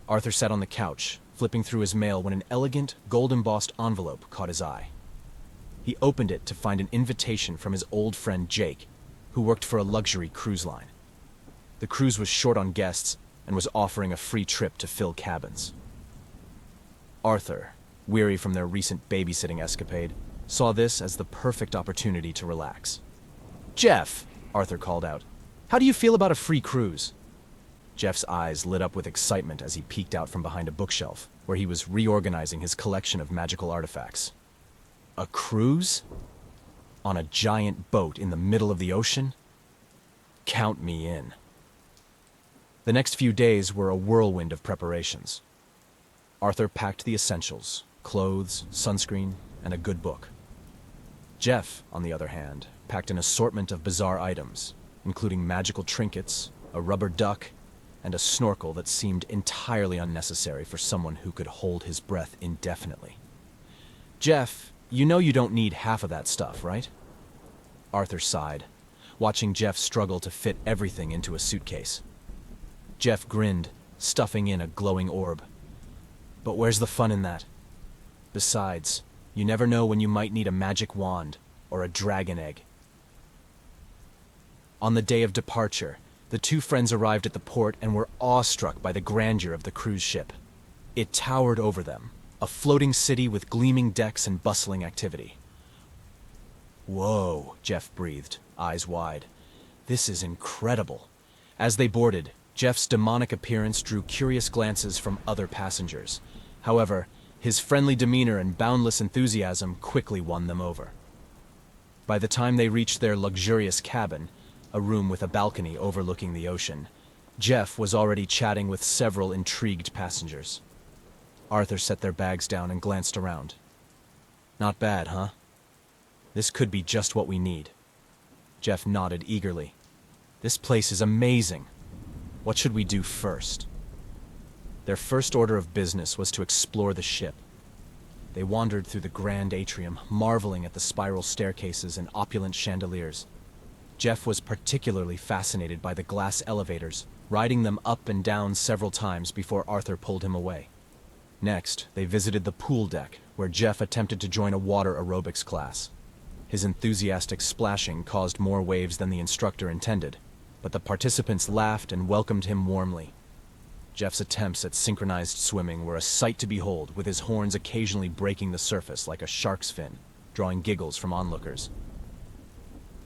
Arthur sat on the couch, flipping through his mail when an elegant, gold-embossed envelope caught his eye. He opened it to find an invitation from his old friend Jake, who worked for a luxury cruise line. The cruise was short on guests and was offering a free trip to fill cabins. Arthur, weary from their recent babysitting escapade, saw this as the perfect opportunity to relax. "Jeff," Arthur called out, "how do you feel about a free cruise?" Jeff's eyes lit up with excitement as he peeked out from behind a bookshelf, where he was reorganizing his collection of magical artifacts. A cruise? On a giant boat in the middle of the ocean? Count me in. The next few days were a whirlwind of preparations. Arthur packed the essentials: clothes, sunscreen, and a good book. Jeff, on the other hand, packed an assortment of bizarre items, including magical trinkets, a rubber duck, and a snorkel that seemed entirely unnecessary for someone who could hold his breath indefinitely. "Jeff, you know you don't need half of that stuff, right?" Arthur sighed, watching Jeff struggle to fit everything into a suitcase. Jeff grinned, stuffing in a glowing orb. "But where's the fun in that? Besides, you never know when you might need a magic wand or a dragon egg." On the day of departure, the two friends arrived at the port and were awestruck by the grandeur of the cruise ship. It towered over them, a floating city with gleaming decks and bustling activity. "Whoa," Jeff breathed, eyes wide. "This is incredible." As they boarded, Jeff's demonic appearance drew curious glances from other passengers. However, his friendly demeanor and boundless enthusiasm quickly won them over. By the time they reached their luxurious cabin, a room with a balcony overlooking the ocean, Jeff was already chatting with several intrigued passengers. Arthur set their bags down and glanced around. "Not bad, huh? This could be just what we need." Jeff nodded eagerly. "This place is amazing. What should we do first?" Their first order of business was to explore the ship. They wandered through the grand atrium, marveling at the spiral staircases and opulent chandeliers. Jeff was particularly fascinated by the glass elevators, riding them up and down several times before Arthur pulled him away. Next, they visited the pool deck, where Jeff attempted to join a water aerobics class. His enthusiastic splashing caused more waves than the instructor intended, but the participants laughed and welcomed him warmly. Jeff's attempts at synchronized swimming were a sight to behold, with his horns occasionally breaking the surface like a shark's fin, drawing giggles from onlookers.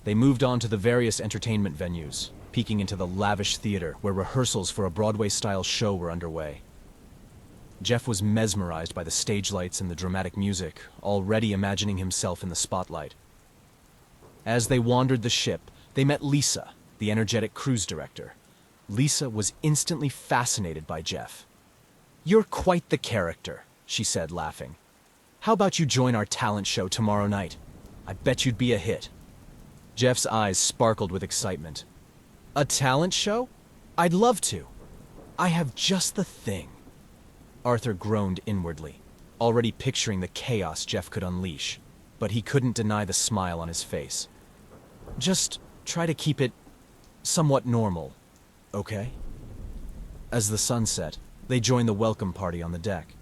They moved on to the various entertainment venues, peeking into the lavish theater where rehearsals for a Broadway-style show were underway. Jeff was mesmerized by the stage lights and the dramatic music, already imagining himself in the spotlight. As they wandered the ship, they met Lisa, the energetic cruise director. Lisa was instantly fascinated by Jeff. "You're quite the character," she said, laughing. "How about you join our talent show tomorrow night? I bet you'd be a hit." Jeff's eyes sparkled with excitement. "A talent show? I'd love to. I have just the thing." Arthur groaned inwardly, already picturing the chaos Jeff could unleash, but he couldn't deny the smile on his face. "Just try to keep it somewhat normal, okay?" As the sun set, they joined the welcome party on the deck.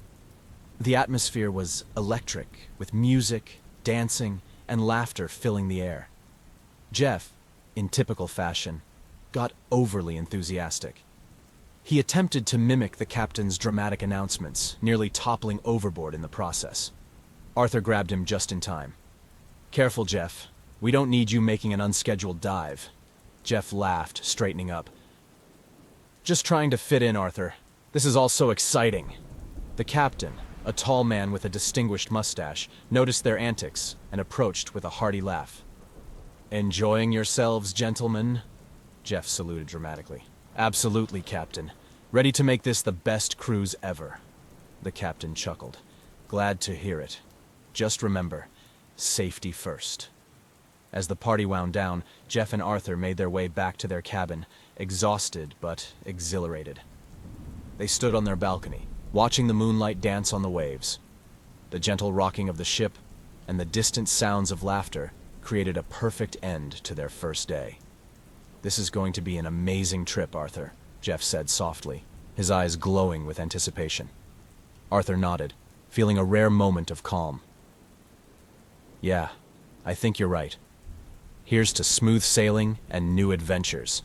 The atmosphere was electric, with music, dancing, and laughter filling the air. Jeff, in typical fashion, got overly enthusiastic. He attempted to mimic the captain's dramatic announcements, nearly toppling overboard in the process. Arthur grabbed him just in time. "Careful, Jeff. We don't need you making an unscheduled dive." Jeff laughed, straightening up. "Just trying to fit in, Arthur. This is all so exciting." The captain, a tall man with a distinguished mustache, noticed their antics and approached with a hearty laugh. "Enjoying yourselves, gentlemen?" Jeff saluted dramatically. "Absolutely, Captain. Ready to make this the best cruise ever." The captain chuckled. "Glad to hear it. Just remember, safety first." As the party wound down, Jeff and Arthur made their way back to their cabin, exhausted but exhilarated. They stood on their balcony, watching the moonlight dance on the waves. The gentle rocking of the ship and the distant sounds of laughter created a perfect end to their first day. "This is going to be an amazing trip, Arthur," Jeff said softly. his eyes glowing with anticipation. Arthur nodded, feeling a rare moment of calm. Yeah, I think you're right. Here's to smooth sailing and new adventures.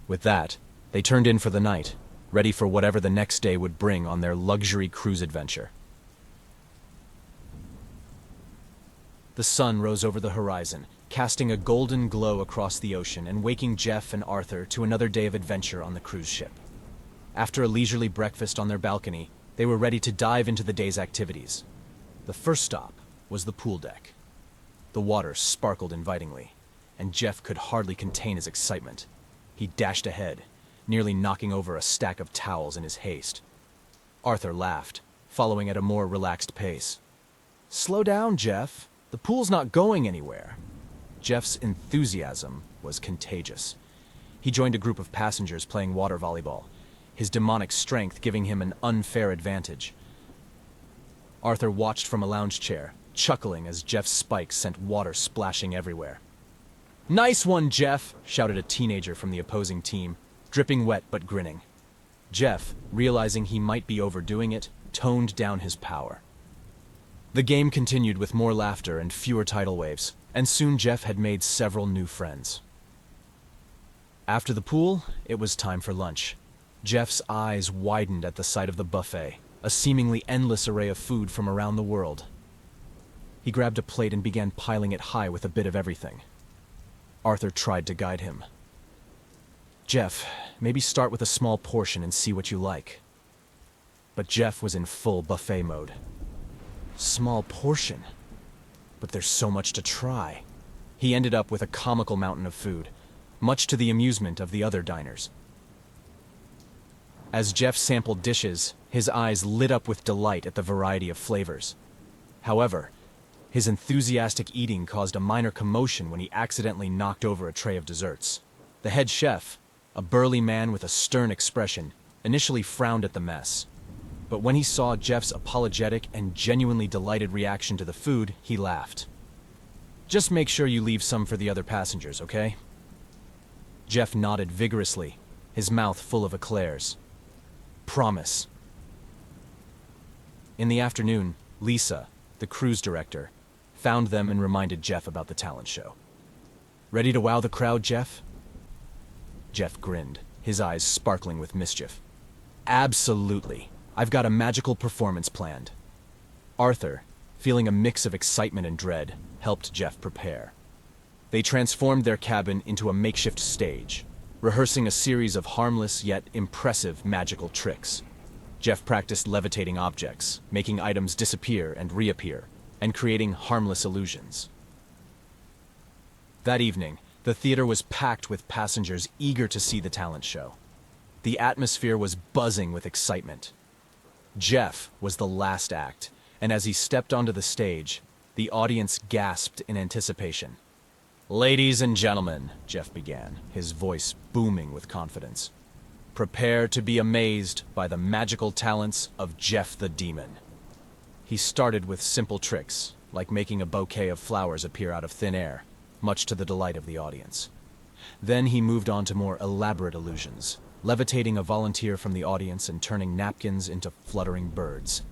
With that, they turned in for the night, ready for whatever the next day would bring on their luxury cruise adventure. The sun rose over the horizon, casting a golden glow across the ocean and waking Jeff and Arthur to another day of adventure on the cruise ship. After a leisurely breakfast on their balcony, they were ready to dive into the day's activities. The first stop was the pool deck. The water sparkled invitingly, and Jeff could hardly contain his excitement. He dashed ahead, nearly knocking over a stack of towels in his haste. Arthur laughed, following at a more relaxed pace. "Slow down, Jeff. The pool's not going anywhere." Jeff's enthusiasm was contagious. He joined a group of passengers playing water volleyball, his demonic strength giving him an unfair advantage. Arthur watched from a lounge chair, chuckling as Jeff's spikes sent water splashing everywhere. "Nice one, Jeff!" shouted a teenager from the opposing team, dripping wet but grinning. Jeff, realizing he might be overdoing it, toned down his power. The game continued with more laughter and fewer tidal waves, and soon Jeff had made several new friends. After the pool, it was time for lunch. Jeff's eyes widened at the sight of the buffet, a seemingly endless array of food from around the world. He grabbed a plate and began piling it high with a bit of everything. Arthur tried to guide him. "Jeff, maybe start with a small portion and see what you like." But Jeff was in full buffet mode. Small portion? But there's so much to try. He ended up with a comical mountain of food, much to the amusement of the other diners. As Jeff sampled dishes, his eyes lit up with delight at the variety of flavors. However, his enthusiastic eating caused a minor commotion when he accidentally knocked over a tray of desserts. The head chef, a burly man with a stern expression, initially frowned at the mess. But when he saw Jeff's apologetic and genuinely delighted reaction to the food, he laughed. "Just make sure you leave some for the other passengers, okay?" Jeff nodded vigorously, his mouth full of eclairs. "Promise." In the afternoon, Lisa, the cruise director, found them and reminded Jeff about the talent show. "Ready to wow the crowd, Jeff?" Jeff grinned, his eyes sparkling with mischief. "Absolutely. I've got a magical performance planned." Arthur, feeling a mix of excitement and dread, helped Jeff prepare. They transformed their cabin into a makeshift stage, rehearsing a series of harmless yet impressive magical tricks. Jeff practiced levitating objects, making items disappear and reappear, and creating harmless illusions. That evening, the theater was packed with passengers eager to see the talent show. The atmosphere was buzzing with excitement. Jeff was the last act, and as he stepped onto the stage, the audience gasped in anticipation. "Ladies and gentlemen," Jeff began, his voice booming with confidence, "prepare to be amazed by the magical talents of Jeff the Demon." He started with simple tricks, like making a bouquet of flowers appear out of thin air, much to the delight of the audience. Then he moved on to more elaborate illusions, levitating a volunteer from the audience and turning napkins into fluttering birds.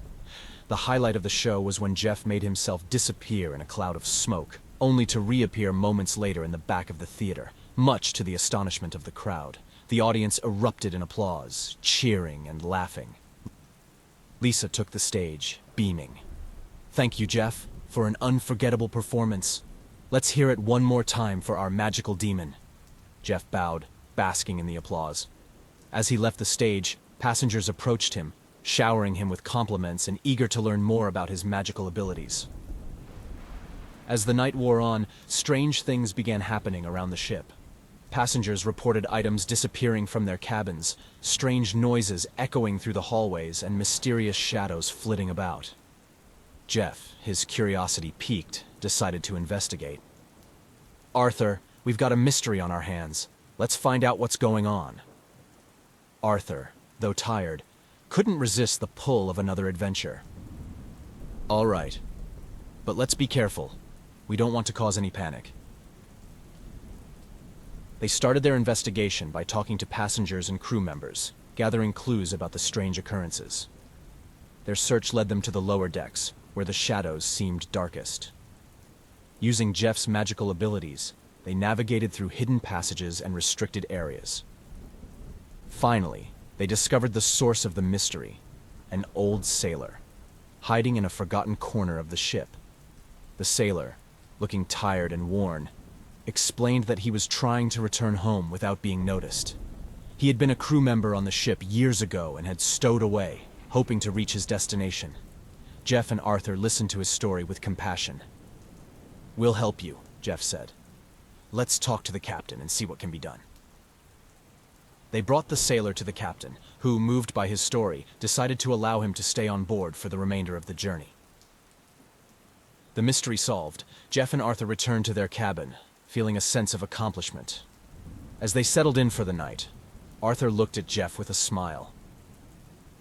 The highlight of the show was when Jeff made himself disappear in a cloud of smoke, only to reappear moments later in the back of the theater, much to the astonishment of the crowd. The audience erupted in applause, cheering and laughing. Lisa took the stage, beaming. "Thank you, Jeff, for an unforgettable performance. Let's hear it one more time for our magical demon." Jeff bowed, basking in the applause. As he left the stage, passengers approached him, showering him with compliments and eager to learn more about his magical abilities. As the night wore on, strange things began happening around the ship. Passengers reported items disappearing from their cabins, strange noises echoing through the hallways, and mysterious shadows flitting about. Jeff, his curiosity piqued, decided to investigate. "Arthur, we've got a mystery on our hands. Let's find out what's going on." Arthur, though tired, couldn't resist the pull of another adventure. "All right, but let's be careful. We don't want to cause any panic." They started their investigation by talking to passengers and crew members, gathering clues about the strange occurrences. Their search led them to the lower decks, where the shadows seemed darkest. Using Jeff's magical abilities, they navigated through hidden passages and restricted areas. Finally, they discovered the source of the mystery, an old sailor, hiding in a forgotten corner of the ship. The sailor, looking tired and worn, explained that he was trying to return home without being noticed. He had been a crew member on the ship years ago and had stowed away, hoping to reach his destination. Jeff and Arthur listened to his story with compassion. "We'll help you," Jeff said. "Let's talk to the captain and see what can be done." They brought the sailor to the captain, who, moved by his story, decided to allow him to stay on board for the remainder of the journey. The mystery solved, Jeff and Arthur returned to their cabin, feeling a sense of accomplishment. As they settled in for the night, Arthur looked at Jeff with a smile.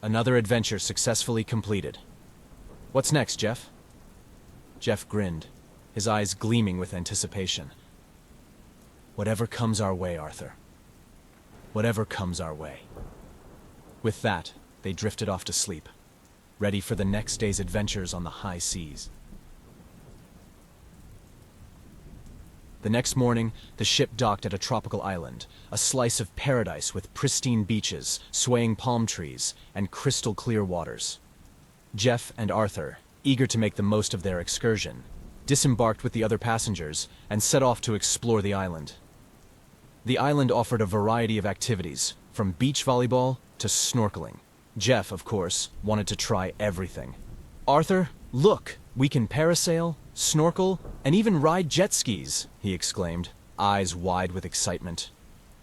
Another adventure successfully completed. "What's next, Jeff?" Jeff grinned, his eyes gleaming with anticipation. "Whatever comes our way, Arthur. Whatever comes our way." With that, they drifted off to sleep, ready for the next day's adventures on the high seas. The next morning, the ship docked at a tropical island, a slice of paradise with pristine beaches, swaying palm trees, and crystal-clear waters. Jeff and Arthur, eager to make the most of their excursion, disembarked with the other passengers and set off to explore the island. The island offered a variety of activities, from beach volleyball to snorkeling. Jeff, of course, wanted to try everything. "Arthur, look! We can parasail, snorkel, and even ride jet skis," he exclaimed, eyes wide with excitement.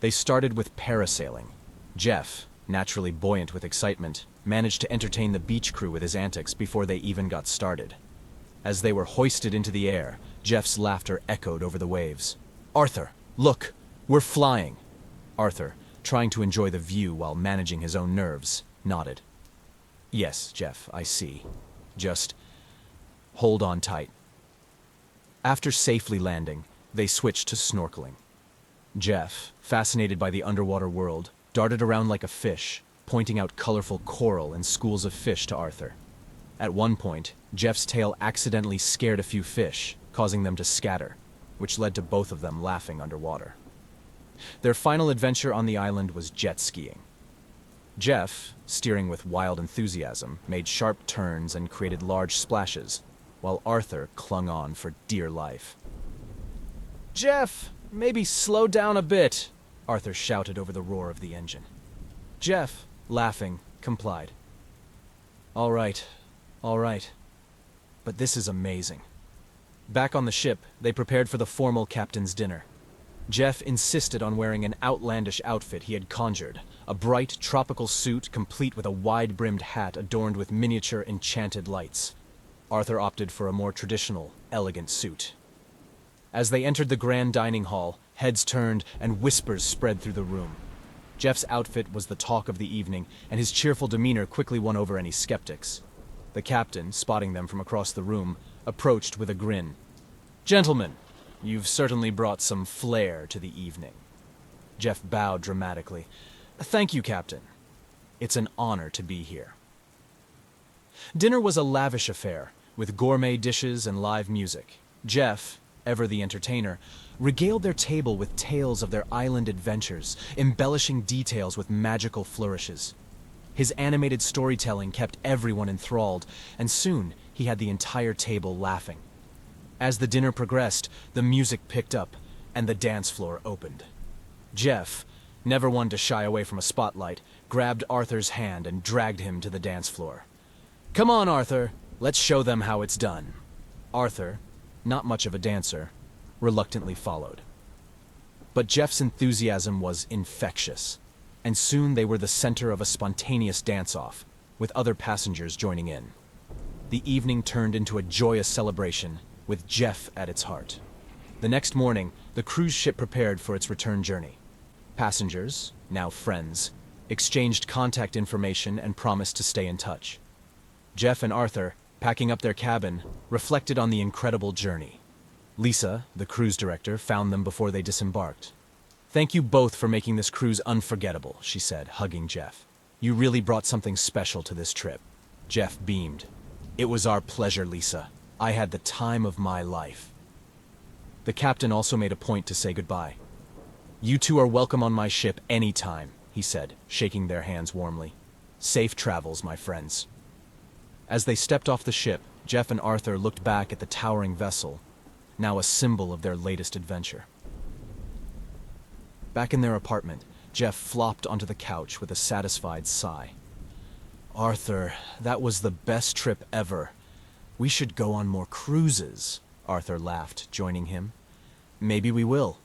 They started with parasailing. Jeff, naturally buoyant with excitement, managed to entertain the beach crew with his antics before they even got started. As they were hoisted into the air, Jeff's laughter echoed over the waves. "Arthur, look! We're flying!" Arthur, trying to enjoy the view while managing his own nerves, nodded. "Yes, Jeff, I see. Just hold on tight." After safely landing, they switched to snorkeling. Jeff, fascinated by the underwater world, darted around like a fish, pointing out colorful coral and schools of fish to Arthur. At one point, Jeff's tail accidentally scared a few fish, causing them to scatter, which led to both of them laughing underwater. Their final adventure on the island was jet skiing. Jeff, steering with wild enthusiasm, made sharp turns and created large splashes, while Arthur clung on for dear life. "Jeff, maybe slow down a bit," Arthur shouted over the roar of the engine. Jeff, laughing, complied. All right. But this is amazing." Back on the ship, they prepared for the formal captain's dinner. Jeff insisted on wearing an outlandish outfit he had conjured, a bright, tropical suit complete with a wide-brimmed hat adorned with miniature enchanted lights. Arthur opted for a more traditional, elegant suit. As they entered the grand dining hall, heads turned and whispers spread through the room. Jeff's outfit was the talk of the evening, and his cheerful demeanor quickly won over any skeptics. The captain, spotting them from across the room, approached with a grin. "Gentlemen, you've certainly brought some flair to the evening." Jeff bowed dramatically. "Thank you, Captain. It's an honor to be here." Dinner was a lavish affair, with gourmet dishes and live music. Jeff, ever the entertainer, regaled their table with tales of their island adventures, embellishing details with magical flourishes. His animated storytelling kept everyone enthralled, and soon he had the entire table laughing. As the dinner progressed, the music picked up, and the dance floor opened. Jeff, never one to shy away from a spotlight, grabbed Arthur's hand and dragged him to the dance floor. "Come on, Arthur, let's show them how it's done." Arthur, not much of a dancer, reluctantly followed. But Jeff's enthusiasm was infectious, and soon they were the center of a spontaneous dance-off, with other passengers joining in. The evening turned into a joyous celebration, with Jeff at its heart. The next morning, the cruise ship prepared for its return journey. Passengers, now friends, exchanged contact information and promised to stay in touch. Jeff and Arthur, packing up their cabin, reflected on the incredible journey. Lisa, the cruise director, found them before they disembarked. "Thank you both for making this cruise unforgettable," she said, hugging Jeff. You really brought something special to this trip. Jeff beamed. It was our pleasure, Lisa. I had the time of my life. The captain also made a point to say goodbye. You two are welcome on my ship anytime, he said, shaking their hands warmly. Safe travels, my friends. As they stepped off the ship, Jeff and Arthur looked back at the towering vessel, now a symbol of their latest adventure. Back in their apartment, Jeff flopped onto the couch with a satisfied sigh. Arthur, that was the best trip ever. We should go on more cruises, Arthur laughed, joining him. Maybe we will,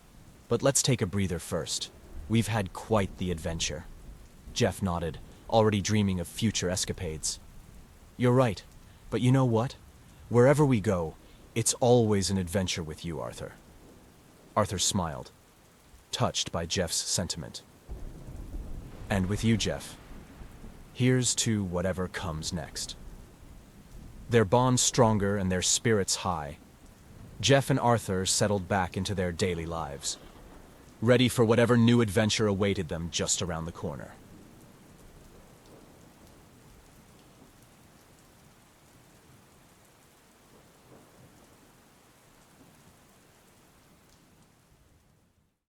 but let's take a breather first. We've had quite the adventure. Jeff nodded, already dreaming of future escapades. You're right, but you know what? Wherever we go, it's always an adventure with you, Arthur. Arthur smiled, touched by Jeff's sentiment. And with you, Jeff. Here's to whatever comes next. Their bond stronger and their spirits high, Jeff and Arthur settled back into their daily lives, ready for whatever new adventure awaited them just around the corner.